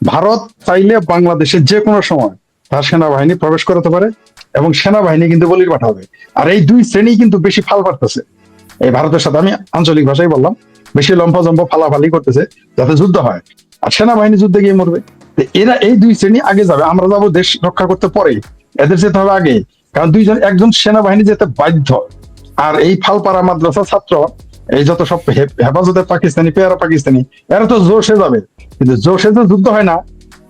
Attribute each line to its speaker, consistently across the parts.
Speaker 1: ভারত চাইলে বাংলাদেশের যে কোনো সময় তার সেনাবাহিনী প্রবেশ করতে পারে, এবং সেনাবাহিনী কিন্তু বলির পাঠাবে। আর এই দুই শ্রেণী কিন্তু বেশি ফাল পারতেছে এই ভারতের সাথে, আমি আঞ্চলিক ভাষায় বললাম, বেশি লম্ফজম্প ফালাফালি করতেছে যাতে যুদ্ধ হয়, আর সেনাবাহিনী যুদ্ধে গিয়ে মরবে। তো এরা এই দুই শ্রেণী আগে যাবে, আমরা যাবো দেশ রক্ষা করতে পরে, এদের যেতে হবে আগে। কারণ একজন সেনাবাহিনী যেতে বাধ্য। আর এই ফালপাড়া মাদ্রাসা ছাত্র, এই যত সব হেফাজতে পাকিস্তানি, পেয়ারা পাকিস্তানি, এরা তো জোশে যাবে, কিন্তু জোশে যে যুদ্ধ হয় না,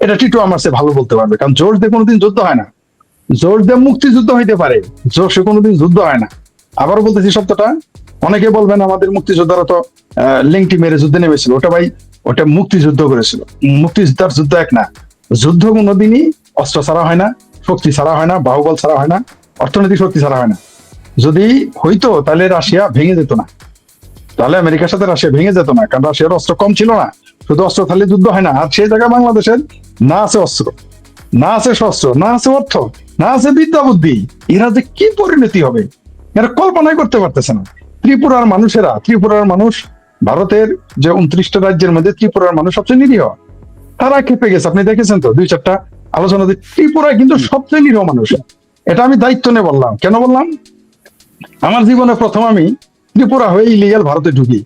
Speaker 1: এটা টিটু আমার সে ভালো বলতে পারবে, কারণ জোশ দিয়ে কোনোদিন যুদ্ধ হয় না। জোর দিয়ে মুক্তিযুদ্ধ হইতে পারে, জোশে কোনোদিন যুদ্ধ হয় না। আবারও বলতেছি সত্যটা, অনেকে বলবেন আমাদের মুক্তিযোদ্ধারা তো লিংটি মেরে যুদ্ধে নেমেছিল, ওটা ভাই, ওটা মুক্তিযুদ্ধ করেছিল। মুক্তিযোদ্ধার যুদ্ধ এক না। যুদ্ধ কোনোদিনই অস্ত্র ছাড়া হয় না, শক্তি ছাড়া হয় না, বাহুবল ছাড়া হয় না, অর্থনৈতিক শক্তি ছাড়া হয় না। যদি হইতো তাহলে রাশিয়া ভেঙে যেত না, তাহলে আমেরিকার সাথে রাশিয়া ভেঙে যেত না, কারণ রাশিয়ার অস্ত্র কম ছিল না। শুধু অস্ত্র থাকলে যুদ্ধ হয় না। আর সেই জায়গায় বাংলাদেশের না আছে অস্ত্র, না আছে শস্ত্র, না আছে অর্থ, না আছে বিদ্যা বুদ্ধি, এরা যে কি পরিণতি হবে এরা কল্পনাই করতে পারতেছে না। ত্রিপুরার মানুষ, ভারতের যে 29টা রাজ্যের মধ্যে ত্রিপুরার মানুষ সবচেয়ে নিরীহ। তারা খেপে গেছে, আপনি দেখেছেন তো দুই চারটা আলোচনাতে, ত্রিপুরায় কিন্তু সবচেয়ে নিরীহ মানুষ। এটা আমি দায়িত্ব নিয়ে বললাম। কেন বললাম? আমার জীবনে প্রথম আমি ত্রিপুরা হয়ে ইলিগাল ভারতে ঢুকি।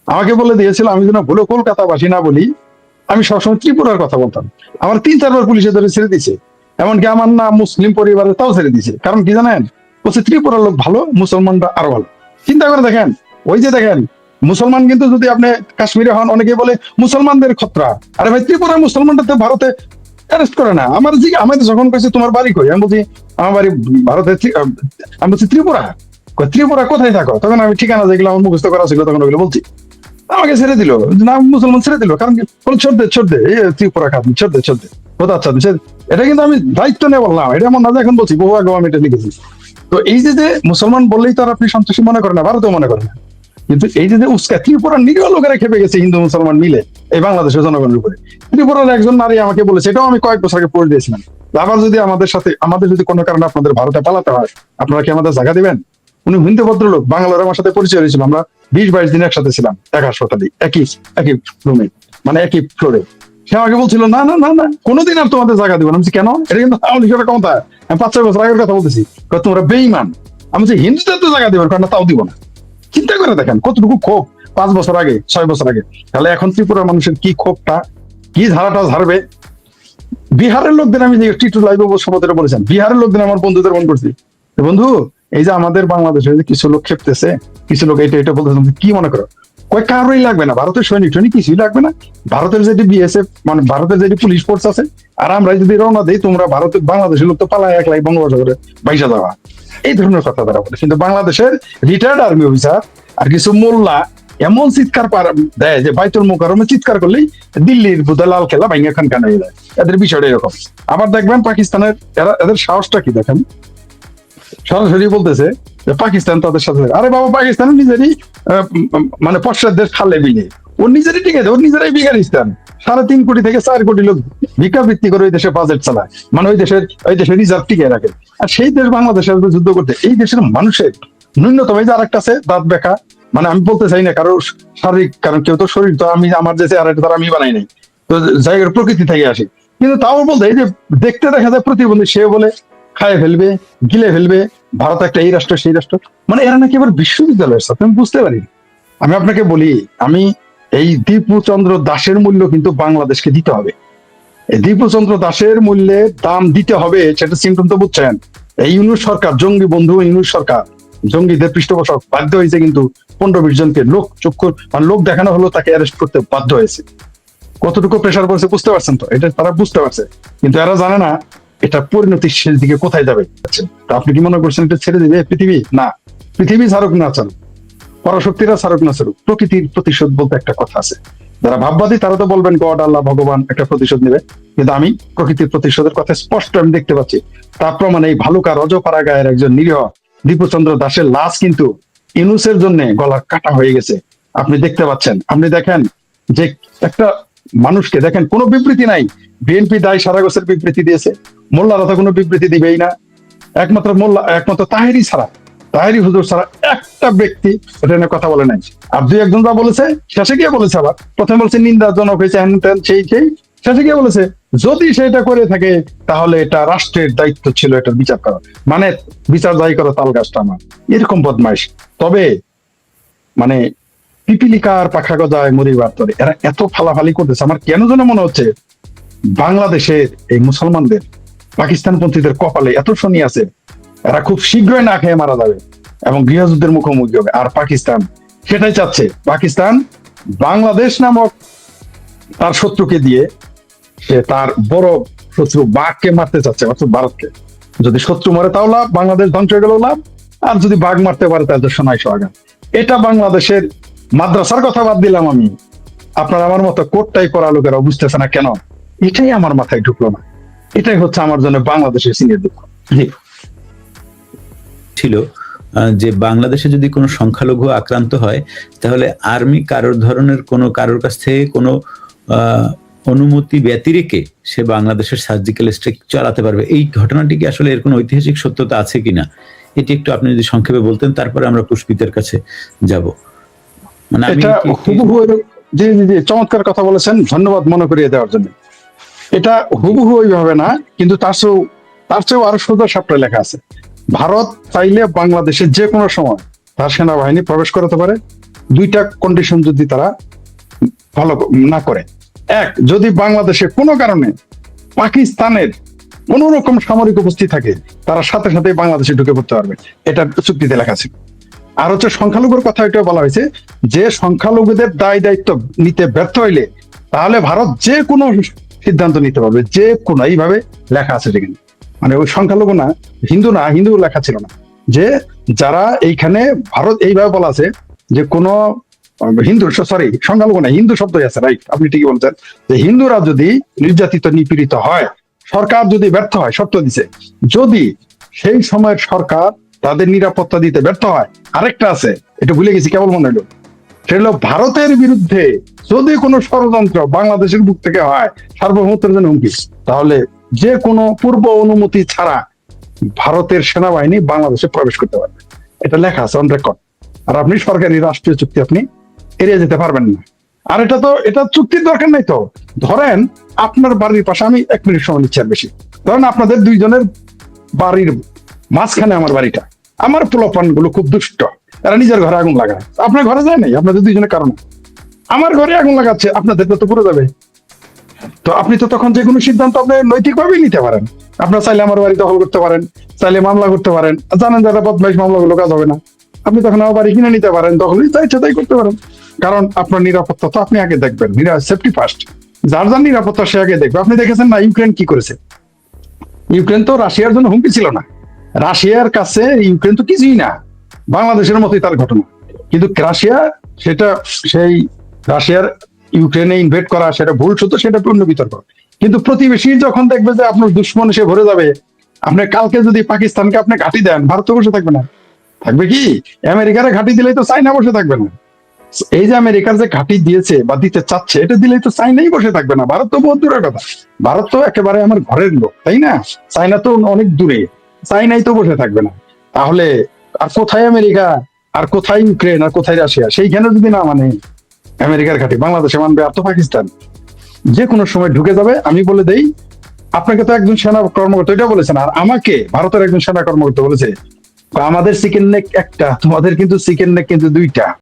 Speaker 1: আমাকে বলে দিয়েছিল আমি যেন ভুলো কলকাতাবাসী না বলি, আমি সবসময় ত্রিপুরার কথা বলতাম। আমার 3-4 বার পুলিশে ধরে ছেড়ে দিছে, এমনকি আমার নাম মুসলিম পরিবারে তাও ছেড়ে দিছে। কারণ কি জানেন? বলছে ত্রিপুরার লোক ভালো, মুসলমানরা আরো ভালো। চিন্তা করে দেখেন, ওই যে দেখেন, মুসলমান কিন্তু যদি আপনি কাশ্মীরে হন, অনেকে বলে মুসলমানদের খতরা। আরে ভাই, ত্রিপুরার মুসলমানরা তো ভারতে অ্যারেস্ট করে না। আমাদের যখন কইছে তোমার বাড়ি কই, আমি বলছি আমার বাড়ি ভারতে। আমি বলছি ত্রিপুরা। ত্রিপুরা কোথায় থাকো? তখন আমি ঠিকানা যেগুলো আমার মুখস্থ করা ছিল তখন ওগুলো বলছি। আমাকে ছেড়ে দিল, না মুসলমান ছেড়ে দিল, কারণ কি বলে ছোট দে ত্রিপুরা খাত ছোট দে কোথা। আচ্ছা, এটা কিন্তু আমি দায়িত্ব নিয়ে বললাম, এটা এমন না যে এখন বলছি, বহু আগে আমি এটা লিখেছি। তো এই যে মুসলমান বললেই তো আর আপনি সন্ত্রাসী মনে করেন না, ভারতেও মনে করেন না। কিন্তু এই যে উস্কা, ত্রিপুরার নিরীহ লোকেরা খেপে গেছে হিন্দু মুসলমান মিলে এই বাংলাদেশের জনগণের উপরে। ত্রিপুরার একজন নারী আমাকে বলেছে, এটাও আমি কয়েক বছর আগে পড়ে দিয়েছিলাম, আবার যদি আমাদের যদি কোনো কারণে আপনাদের ভারতে পালাতে হয়, আপনারা কি আমাদের জায়গা দিবেন? উনি হিন্দু ভদ্রলোক, বাংলার আমার সাথে পরিচয় হয়েছিল, আমরা 20-22 দিন একসাথে ছিলাম এক হাসপাতালে, একই একই রুমে, মানে একই ফ্লোরে। সে আমাকে বলছিল না না না না, কোনোদিন আর তোমাদের জায়গা দিব না। আমি বলছি, কেন? এটা কিন্তু আওয়ামী লীগের কথা, আমি 5-6 বছর আগের কথা বলতেছি। তোমরা বেঈমান। আমি বলছি হিন্দুদের তো জায়গা দিবেন, কারণ তাও দিব না। চিন্তা করে দেখেন কতটুকু ক্ষোভ 5 বছর আগে, 6 বছর আগে। তাহলে এখন ত্রিপুরার মানুষের কি ক্ষোভটা, কি ধারাটা ঝাড়বে। বিহারের লোকদের আমি যে টিটু লাইভ সম্পর্কে বলেছেন, বিহারের লোকদের আমার বন্ধুদের মন করছি, বন্ধু এই যে আমাদের বাংলাদেশে যে কিছু লোক খেপতেছে, কিছু লোক এটা এটা বলতেছে, কি মনে করো? কয় কারোই লাগবে না, ভারতের সৈনিক টৈনিক কিছুই লাগবে না। ভারতের যেটি বিএসএফ, মানে ভারতের যেটি পুলিশ ফোর্স আছে, আর আমরা যদি রওনা দিই, তোমরা ভারতের বাংলাদেশের লোক তো পালায় একলাই বঙ্গোপসাগরে বাইসা যাওয়া। এই ধরনের কথা তারা বলে। কিন্তু বাংলাদেশের রিটায়ার্ড আর্মি অফিসার আর কিছু মোল্লা এমন চিৎকার দেয় যে বাইতুল মোকাররমে চিৎকার করলেই দিল্লির বুধা লাল খেলা ভাঙ্গা খানখান হয়ে যায়। এদের বিষয়টা এরকম। আবার দেখবেন পাকিস্তানের, এদের সাহসটা কি দেখেন, সরাসরি বলতেছে যে পাকিস্তান তাদের সাথে। আরে বাবা, পাকিস্তানের নিজেরই মানে পশ্চাৎ দেশ খালে বিলে, ওর নিজেরই ঠিক আছে, ওর নিজেরাই বিঘারিস্তান। 3.5 কোটি থেকে 4 কোটি লোক ভিক্ষাবৃত্তি করে ওই দেশে বাজেট চালায়, মানে ওই দেশের রিজার্ভ টিকে রাখে। আর সেই দেশ বাংলাদেশের যুদ্ধ করতে, এই দেশের মানুষের ন্যূনতম, এই যে আরেকটা আছে দাঁত বেকা, মানে আমি বলতে চাই না কারো শারীরিক, কারণ কেউ তো শরীর তো আমি আমার যে চেহারাটা তারা আমি বানাই নাই, তো জায়গার প্রকৃতি থেকে আসি। কিন্তু তাও বলতে, এই যে দেখতে দেখা যায় প্রতিবন্ধী, সে বলে খায় ফেলবে, গিলে ফেলবে, ভারত একটা এই রাষ্ট্র সেই রাষ্ট্র, মানে এরা নাকি আবার বিশ্ববিদ্যালয়ের সাথে। আমি বুঝতে পারি। আমি আপনাকে বলি, আমি এই দীপু চন্দ্র দাসের মূল্য কিন্তু বাংলাদেশকে দিতে হবে। এই দীপু চন্দ্র দাসের মূল্যে দাম দিতে হবে, সেটা সিমটম তো বুঝছেন। এই ইউনূস সরকার, জঙ্গি বন্ধু ইউনূস সরকার, জঙ্গিদের পৃষ্ঠপোষক, বাধ্য হয়েছে কিন্তু 15-20 জনকে লোক দেখানো হলো, তাকে অ্যারেস্ট করতে বাধ্য হয়েছে। কতটুকু প্রেশার পড়ছে বুঝতে পারছেন তো? এটা তারা বুঝতে পারছে, কিন্তু এরা জানে না এটা পরিণতির শেষ দিকে কোথায় যাবে। তা আপনি কি মনে করছেন এটা ছেড়ে দিবে পৃথিবী? না, পৃথিবী ছাড়ুক না ছাড়ুক, পরাশক্তিরা ছাড়ুক না ছাড়ুক, প্রকৃতির প্রতিশোধ বলতে একটা কথা আছে। যারা ভাববাদী তারা তো বলবেন গড, আল্লাহ, ভগবান একটা প্রতিশোধ নেবে, কিন্তু আমি প্রকৃতির প্রতিশোধের কথা স্পষ্ট আমি দেখতে পাচ্ছি। তার প্রমাণ এই ভালুকা রজপাড়া গায়ের একজন নিরীহ দীপুচন্দ্র দাসের লাশ কিন্তু ইউনূসের জন্য গলা কাটা হয়ে গেছে। আপনি দেখতে পাচ্ছেন। আপনি দেখেন যে একটা মানুষকে দেখেন, কোনো বিবৃতি নাই। বিএনপি দায় সারাগোছের বিবৃতি দিয়েছে, মোল্লারা তো কোনো বিবৃতি দিবেই না। একমাত্র তাহেরি ছাড়া, তাহেরি হুজুর ছাড়া একটা ব্যক্তি এটা নিয়ে কথা বলে নাই। আর 2-1 জন যা বলেছে, শেষে গিয়ে বলেছে, আবার প্রথমে বলছে নিন্দাজনক হয়েছে, হ্যান ত্যান সেই সেই, শেষে গিয়ে বলেছে যদি সেটা করে থাকে তাহলে এটা রাষ্ট্রের দায়িত্ব ছিল এটার বিচার করা, মানে বিচার দায়ী করো তাল গাছটা আমার, এরকম বদমাইশ। তবে মানে পিপিলিকার পাখা গজায় মরিবার তরে এরা এত ফালাফালি করতেছে, আমার কেন যেন মনে হচ্ছে বাংলাদেশের এই মুসলমানদের পাকিস্তানপন্থীদের কপালে এত শনি আছে, এরা খুব শীঘ্রই না খেয়ে মারা যাবে এবং গৃহযুদ্ধের মুখোমুখি হবে। আর পাকিস্তান সেটাই চাচ্ছে, পাকিস্তান বাংলাদেশ নামক তার শত্রুকে দিয়ে সে তার বড় শত্রু বাঘকে মারতে চাচ্ছে, অর্থাৎ ভারতকে। যদি শত্রু মরে তাও লাভ, বাংলাদেশ ধ্বংস হয়ে গেল লাভ, আর যদি বাঘ মারতে পারে তাহলে তো সোনাই সোহাগা। এটা বাংলাদেশের মাদ্রাসার কথা বাদ দিলাম আমি, আপনার আমার মতো কোটটাই পড়া লোকেরা বুঝতেছে না কেন, এটাই আমার মাথায় ঢুকলো না। এটাই হচ্ছে আমার জন্য বাংলাদেশের সিনের দুঃখ।
Speaker 2: ছিল যে বাংলাদেশে যদি কোনো সংখ্যালঘু আক্রান্ত হয় তাহলে আর্মি কারোর কাছ থেকে কোনো অনুমতি ব্যতিরেকে সে বাংলাদেশের সার্জিক্যাল স্ট্রাইক চালাতে পারবে। এই ঘটনাটি কি আসলে এর কোনো ঐতিহাসিক সত্যতা আছে কিনা, এটি একটু আপনি যদি সংক্ষেপে বলতেন, তারপরে আমরা পুষ্পিতের কাছে যাব। মানে
Speaker 1: এটা হুবহু, জি জি জি, চমৎকার কথা বলেছেন, ধন্যবাদ মনে করিয়ে দেওয়ার জন্য। এটা হুবহু ওইভাবে না, কিন্তু তার চেয়েও আরো সোজা সাপটা লেখা আছে। ভারত চাইলে বাংলাদেশে যে কোনো সময় তার সেনাবাহিনী প্রবেশ করতে পারে, দুইটা কন্ডিশন যদি তারা ফলো না করে। এক, যদি বাংলাদেশে কোনো কারণে পাকিস্তানের কোন রকম সামরিক উপস্থিতি থাকে, তারা সাথে সাথে বাংলাদেশে ঢুকে পড়তে পারবে, এটা চুক্তিতে লেখা আছে। আর হচ্ছে সংখ্যালঘুর কথা এটা বলা হয়েছে যে সংখ্যালঘুদের দায় দায়িত্ব নিতে ব্যর্থ হইলে তাহলে ভারত যে কোনো সিদ্ধান্ত নিতে পারবে, যে কোনো, এইভাবে লেখা আছে যেখানে। মানে ওই সংখ্যালঘু না, হিন্দু লেখা ছিল না, যে যারা এইখানে ভারত এইভাবে বলা আছে যে কোনো সংখ্যালঘু না, হিন্দু শব্দই আছে, রাইট, আপনি ঠিকই বলছেন, যে হিন্দুরা যদি নির্যাতিত নিপীড়িত হয়, সরকার যদি ব্যর্থ হয়, শর্ত দিছে, যদি সেই সময়ের সরকার তাদের নিরাপত্তা দিতে ব্যর্থ হয়, আরেকটা আছে, এটা ভুলে গেছি, কেবল মনে হলো, সেটা হলো ভারতের বিরুদ্ধে যদি কোনো ষড়যন্ত্র বাংলাদেশের বুক থেকে হয়, সার্বভৌমত্বের জন্য হুমকি, তাহলে যে কোনো পূর্ব অনুমতি ছাড়া ভারতের সেনাবাহিনী বাংলাদেশে প্রবেশ করতে পারবে। এটা লেখা আছে অন রেকর্ড। আর আপনি সরকারি রাষ্ট্রীয় চুক্তি আপনি এড়িয়ে যেতে পারবেন না। আর এটা চুক্তির দরকার নাই তো। ধরেন আপনার বাড়ির পাশে, আমি 1 মিনিট সময় নিচ্ছি আর বেশি, ধরেন আপনাদের দুইজনের বাড়ির মাঝখানে আমার বাড়িটা, আমার পোলাপান গুলো খুব দুষ্ট, তারা নিজের ঘরে আগুন লাগায়, আপনার ঘরে যায় নাই, আপনাদের দুইজনের কারণে আমার ঘরে আগুন লাগাচ্ছে, আপনাদের তো পুরো যাবে। তো আপনি তো তখন যে কোনো সিদ্ধান্ত আপনি নৈতিকভাবেই নিতে পারেন। আপনার চাইলে আমার বাড়ি দখল করতে পারেন, চাইলে মামলা করতে পারেন, জানেন যারা বদমাইশ, মামলাগুলো কাজ হবে না, আপনি তখন আমার বাড়ি কিনে নিতে পারেন, দখল চাইছে তাই করতে পারেন। কারণ আপনার নিরাপত্তা তো আপনি আগে দেখবেন, সেফটি ফার্স্ট, যার যার নিরাপত্তা সে আগে দেখবে। আপনি দেখেছেন না ইউক্রেন কি করেছে? ইউক্রেন তো রাশিয়ার জন্য হুমকি ছিল না, রাশিয়ার কাছে ইউক্রেন তো কিছুই না, বাংলাদেশের মতোই তার ঘটনা। কিন্তু রাশিয়া রাশিয়ার ইউক্রেনে ইনভেট করা সেটা ভুল, সত্য, সেটা পূর্ণ বিতর্ক। কিন্তু প্রতিবেশী যখন দেখবে যে আপনার দুশ্মন সে ভরে যাবে, আপনি কালকে যদি পাকিস্তানকে আপনি ঘাঁটি দেন, ভারত তো বসে থাকবে না, থাকবে কি? আমেরিকারে ঘাঁটি দিলেই তো চাইনা বসে থাকবে না। এই যে আমেরিকার যে ঘাঁটি দিয়েছে বা দিতে চাচ্ছে, এটা দিলেই তো চাইনাই বসে থাকবে না, ভারত তো বহুত দূরের কথা। ভারত তো একেবারে আমার ঘরের লোক, তাই না? চাইনা তো অনেক দূরে, চাইনাই তো বসে থাকবে না। তাহলে আর কোথায় আমেরিকা, আর কোথায় ইউক্রেন, আর কোথায় রাশিয়া? সেইখানে যদি না মানে আমেরিকার ঘাঁটি বাংলাদেশে মানবে, আর তো পাকিস্তান যে কোনো সময় ঢুকে যাবে। আমি বলে দেই, আপনাকে তো একজন সেনা কর্মকর্তা এটা বলেছেন, আর আমাকে ভারতের একজন সেনা কর্মকর্তা বলেছে, আমাদের চিকেন নেক একটা, তোমাদের কিন্তু চিকেন নেক কিন্তু 2টা।